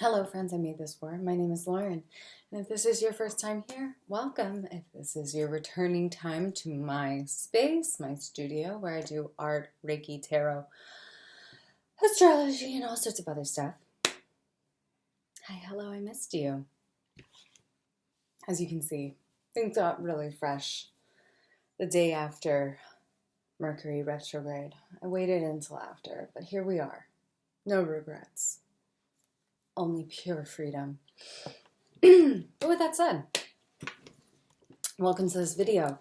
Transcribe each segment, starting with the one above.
Hello friends, I made this for. My name is Lauren, and if this is your first time here, welcome. If this is your returning time to my space, my studio, where I do art, Reiki, tarot, astrology, and all sorts of other stuff. Hi, hello, I missed you. As you can see, things got really fresh the day after Mercury retrograde. I waited until after, but here we are. No regrets. Only pure freedom. But with that said, welcome to this video.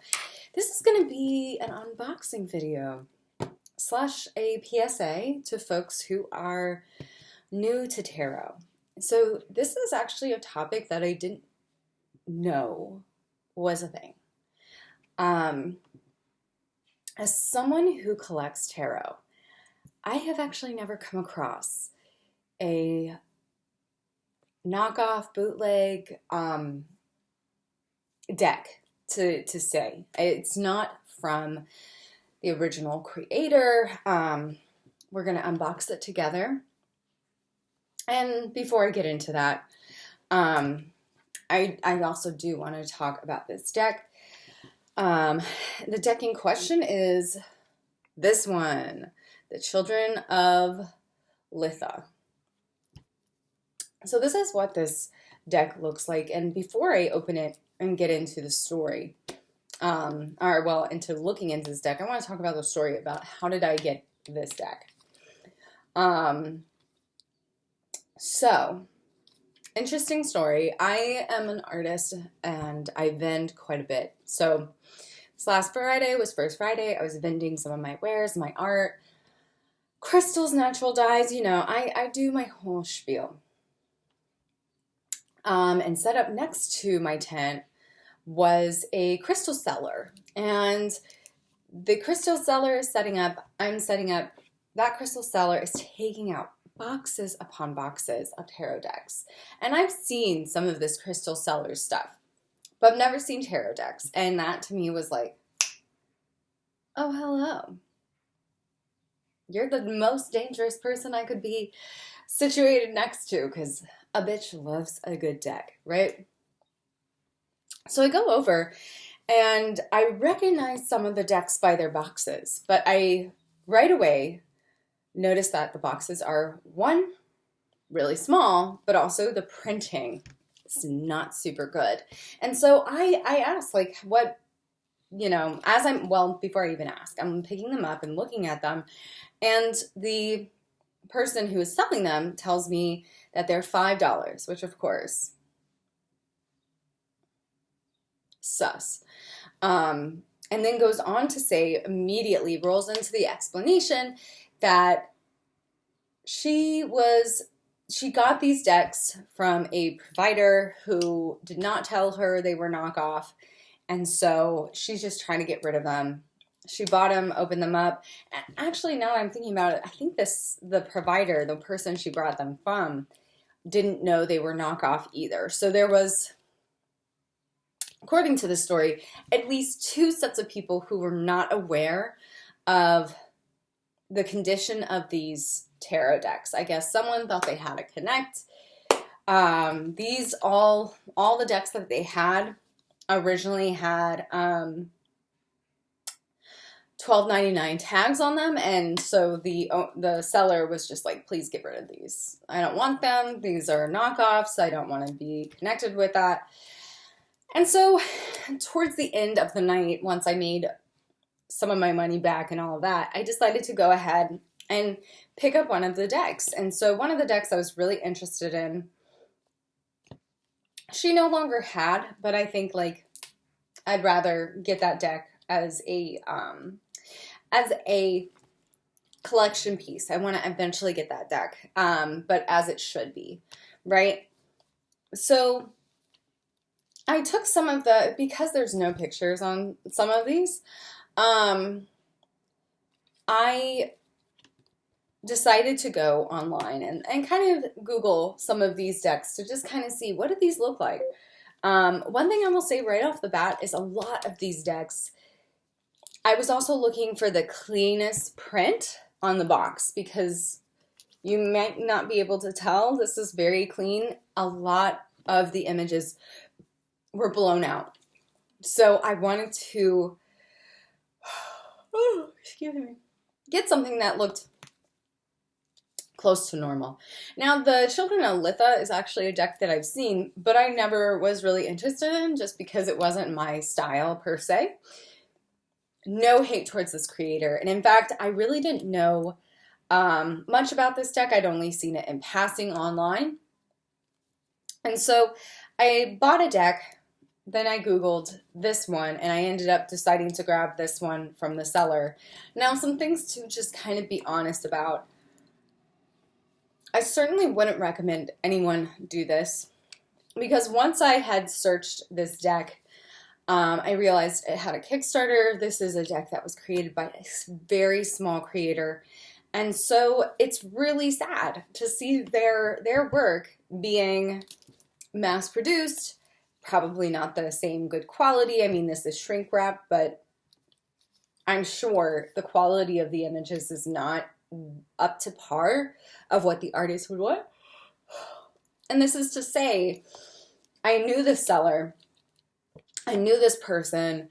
This is going to be an unboxing video slash a PSA to folks who are new to tarot. So this is actually a topic that I didn't know was a thing. As someone who collects tarot, I have actually never come across a knockoff, bootleg deck to say. It's not from the original creator. We're going to unbox it together. And before I get into that, I also do want to talk about this deck. The deck in question is this one, the Children of Litha. So this is what this deck looks like, and before I open it and get into the story, into looking into this deck, I want to talk about the story about how did I get this deck. So, interesting story. I am an artist and I vend quite a bit. So this last Friday was First Friday. I was vending some of my wares, my art, crystals, natural dyes, I do my whole spiel. And set up next to my tent was a crystal cellar. And the crystal cellar is setting up, I'm setting up, that crystal cellar is taking out boxes upon boxes of tarot decks. And I've seen some of this crystal cellar stuff, but I've never seen tarot decks. And that to me was like, oh, hello. You're the most dangerous person I could be situated next to, because a bitch loves a good deck, right? So I go over and I recognize some of the decks by their boxes, but I right away notice that the boxes are, one, really small, but also the printing is not super good. And so I asked, like, what, before I even ask, I'm picking them up and looking at them, and the person who is selling them tells me that they're $5, which of course, sus. And then goes on to say, immediately rolls into the explanation that she got these decks from a provider who did not tell her they were knockoff, and so she's just trying to get rid of them. She bought them, opened them up. And actually, now that I'm thinking about it, I think the provider, the person she brought them from, didn't know they were knockoff either. So there was, according to the story, at least two sets of people who were not aware of the condition of these tarot decks. I guess someone thought they had to connect. These all the decks that they had originally had $12.99 tags on them, and so the seller was just like, please get rid of these. I don't want them. These are knockoffs. I don't want to be connected with that. And so towards the end of the night, once I made some of my money back and all of that, I decided to go ahead and pick up one of the decks. And so one of the decks I was really interested in, she no longer had, but I think, like, I'd rather get that deck as a collection piece. I want to eventually get that deck, but as it should be, right? So I took some of because there's no pictures on some of these, I decided to go online and kind of Google some of these decks to just kind of see, what do these look like? One thing I will say right off the bat is a lot of these decks, I was also looking for the cleanest print on the box, because You might not be able to tell. This is very clean. A lot of the images were blown out. So I wanted to excuse me, get something that looked close to normal. Now, the Children of Litha is actually a deck that I've seen, but I never was really interested in just because it wasn't my style per se. No hate towards this creator. And in fact, I really didn't know much about this deck. I'd only seen it in passing online. And so I bought a deck, then I Googled this one, and I ended up deciding to grab this one from the seller. Now, some things to just kind of be honest about. I certainly wouldn't recommend anyone do this because once I had searched this deck, I realized it had a Kickstarter. This is a deck that was created by a very small creator. And so it's really sad to see their work being mass-produced, probably not the same good quality. I mean, this is shrink wrap, but I'm sure the quality of the images is not up to par of what the artist would want. And this is to say, I knew this seller, I knew this person,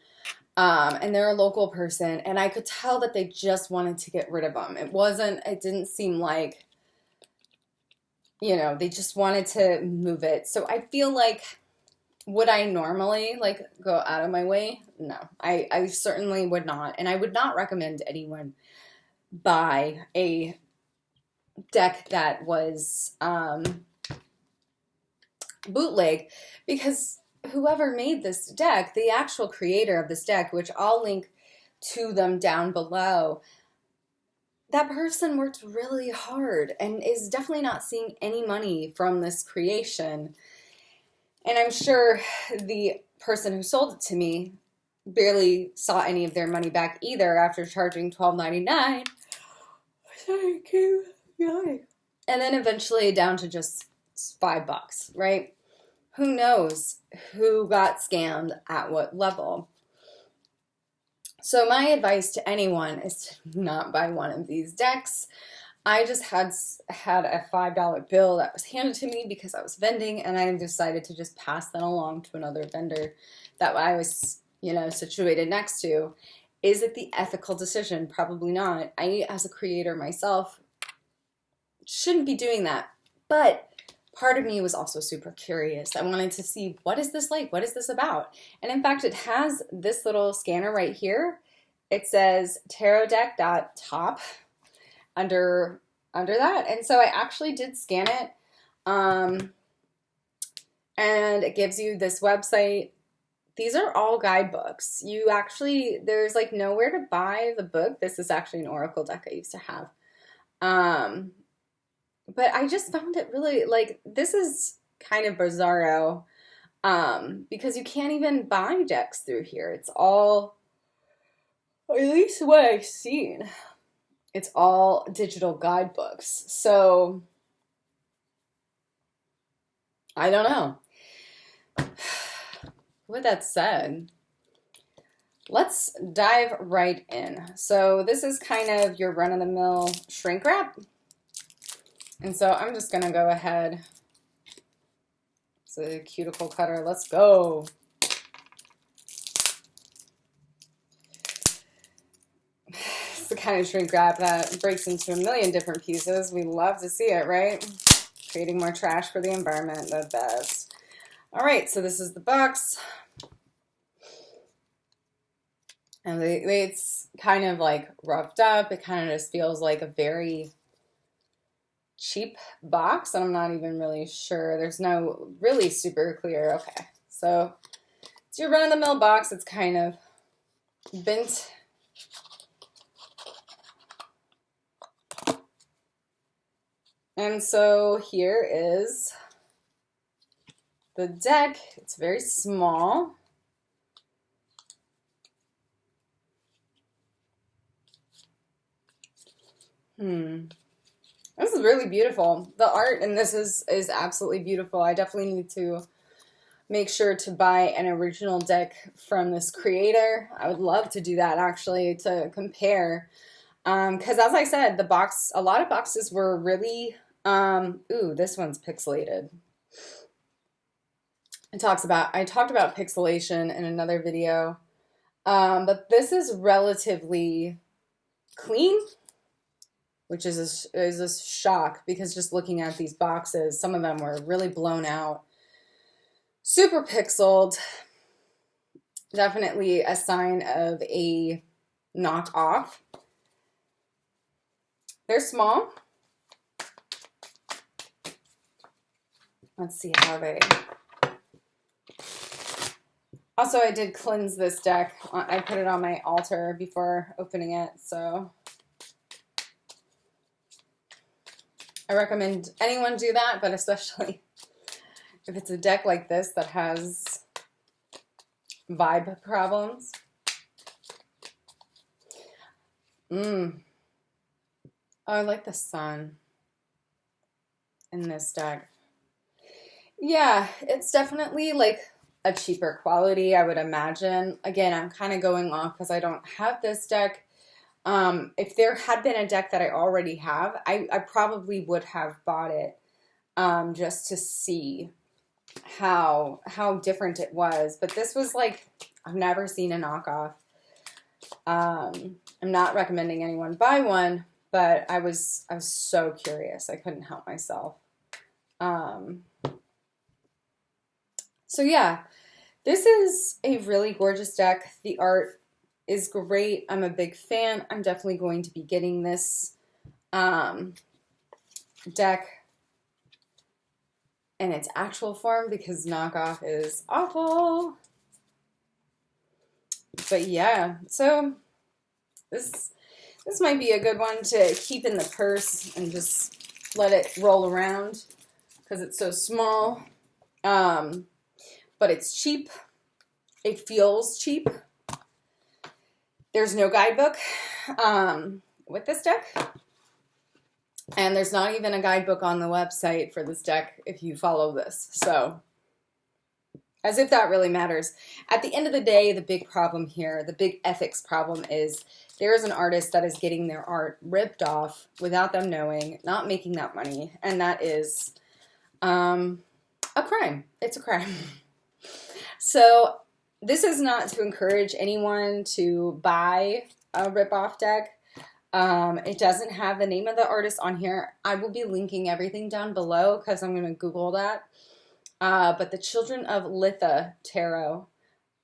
and they're a local person, and I could tell that they just wanted to get rid of them. It didn't seem like, you know, they just wanted to move it. So I feel like, would I normally like go out of my way? No, I certainly would not. And I would not recommend anyone buy a deck that was bootleg, because whoever made this deck, the actual creator of this deck, which I'll link to them down below, that person worked really hard and is definitely not seeing any money from this creation. And I'm sure the person who sold it to me barely saw any of their money back either after charging $12.99. Thank you. And then eventually down to just $5, right? Who knows who got scammed at what level? So my advice to anyone is to not buy one of these decks. I just had a $5 bill that was handed to me because I was vending, and I decided to just pass that along to another vendor that I was, you know, situated next to. Is it the ethical decision? Probably not. I, as a creator myself, shouldn't be doing that. But part of me was also super curious. I wanted to see, what is this like? What is this about? And in fact, it has this little scanner right here. It says tarotdeck.top under that. And so I actually did scan it. And it gives you this website. These are all guidebooks. There's like nowhere to buy the book. This is actually an oracle deck I used to have. But I just found it really, like, this is kind of bizarro, because you can't even buy decks through here. It's all, at least what I've seen, it's all digital guidebooks. So, I don't know. With that said, let's dive right in. So this is kind of your run-of-the-mill shrink wrap. And so I'm just going to go ahead. It's a cuticle cutter. Let's go. It's the kind of shrink wrap that breaks into a million different pieces. We love to see it, right? Creating more trash for the environment, the best. All right, so this is the box. And it's kind of like roughed up. It kind of just feels like a very cheap box, and I'm not even really sure. There's no really super clear. Okay, so it's your run-of-the-mill box. It's kind of bent. And so here is the deck. It's very small. This is really beautiful. The art in this is absolutely beautiful. I definitely need to make sure to buy an original deck from this creator. I would love to do that, actually, to compare. Because as I said, a lot of boxes were really, ooh, this one's pixelated. I talked about pixelation in another video, but this is relatively clean, which is a shock because just looking at these boxes, some of them were really blown out, super pixeled, definitely a sign of a knockoff. They're small. Let's see how they... Also, I did cleanse this deck. I put it on my altar before opening it, so I recommend anyone do that, but especially if it's a deck like this that has vibe problems. Oh, I like the sun in this deck. Yeah, it's definitely like a cheaper quality, I would imagine. Again, I'm kind of going off because I don't have this deck. If there had been a deck that I already have, I probably would have bought it just to see how different it was. But this was like, I've never seen a knockoff. I'm not recommending anyone buy one, but I was so curious. I couldn't help myself. So yeah, this is a really gorgeous deck. The art is great. I'm a big fan. I'm definitely going to be getting this deck in its actual form because knockoff is awful. But yeah, so this might be a good one to keep in the purse and just let it roll around because it's so small. But it's cheap. It feels cheap. There's no guidebook with this deck. And there's not even a guidebook on the website for this deck if you follow this. So, as if that really matters. At the end of the day, the big problem here, the big ethics problem is there is an artist that is getting their art ripped off without them knowing, not making that money. And that is a crime. It's a crime. So this is not to encourage anyone to buy a rip-off deck. It doesn't have the name of the artist on here. I will be linking everything down below because I'm going to Google that. But the Children of Litha Tarot.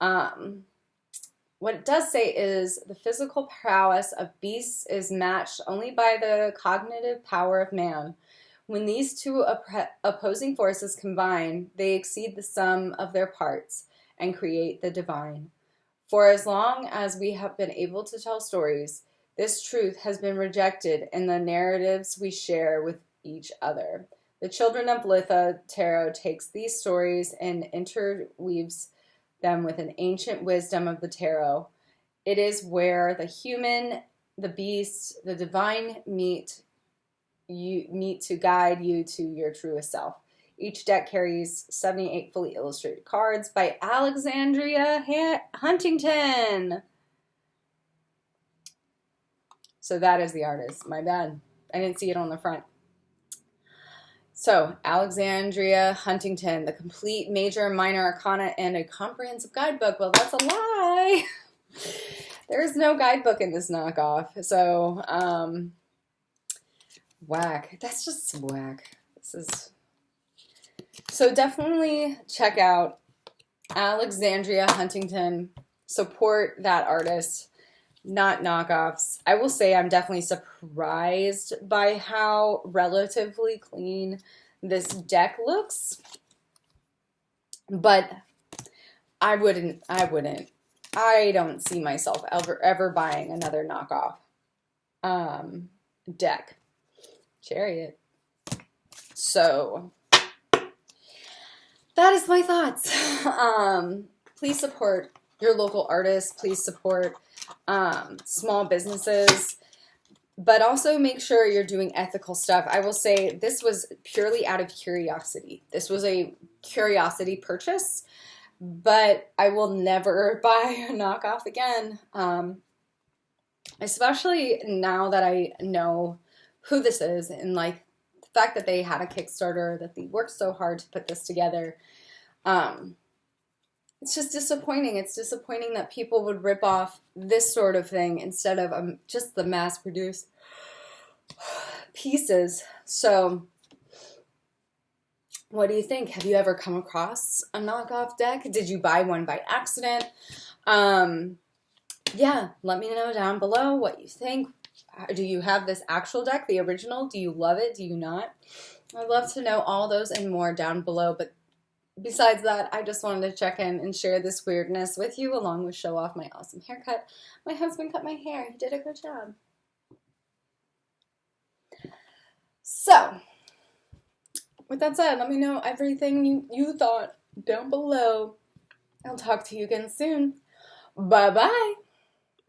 What it does say is the physical prowess of beasts is matched only by the cognitive power of man. When these two opposing forces combine, they exceed the sum of their parts and create the divine. For as long as we have been able to tell stories, this truth has been rejected in the narratives we share with each other. The Children of Litha Tarot takes these stories and interweaves them with an ancient wisdom of the tarot. It is where the human, the beast, the divine meet to guide you to your truest self. Each deck carries 78 fully illustrated cards by Alexandria Huntington. So that is the artist. My bad. I didn't see it on the front. So, Alexandria Huntington, the complete major and minor arcana and a comprehensive guidebook. Well, that's a lie. There's no guidebook in this knockoff. So, whack. That's just whack. This is... So definitely check out Alexandria Huntington. Support that artist, not knockoffs. I will say I'm definitely surprised by how relatively clean this deck looks. But I don't see myself ever buying another knockoff deck. Chariot. So that is my thoughts. Please support your local artists. Please support small businesses. But also make sure you're doing ethical stuff. I will say this was purely out of curiosity. This was a curiosity purchase. But I will never buy a knockoff again. especially now that I know who this is and like the fact that they had a Kickstarter, that they worked so hard to put this together. It's just disappointing. It's disappointing that people would rip off this sort of thing instead of just the mass-produced pieces. So, what do you think? Have you ever come across a knockoff deck? Did you buy one by accident? Yeah, let me know down below what you think. Do you have this actual deck, the original? Do you love it? Do you not? I'd love to know all those and more down below. But besides that, I just wanted to check in and share this weirdness with you, along with show off my awesome haircut. My husband cut my hair. He did a good job. So, with that said, let me know everything you thought down below. I'll talk to you again soon. Bye-bye.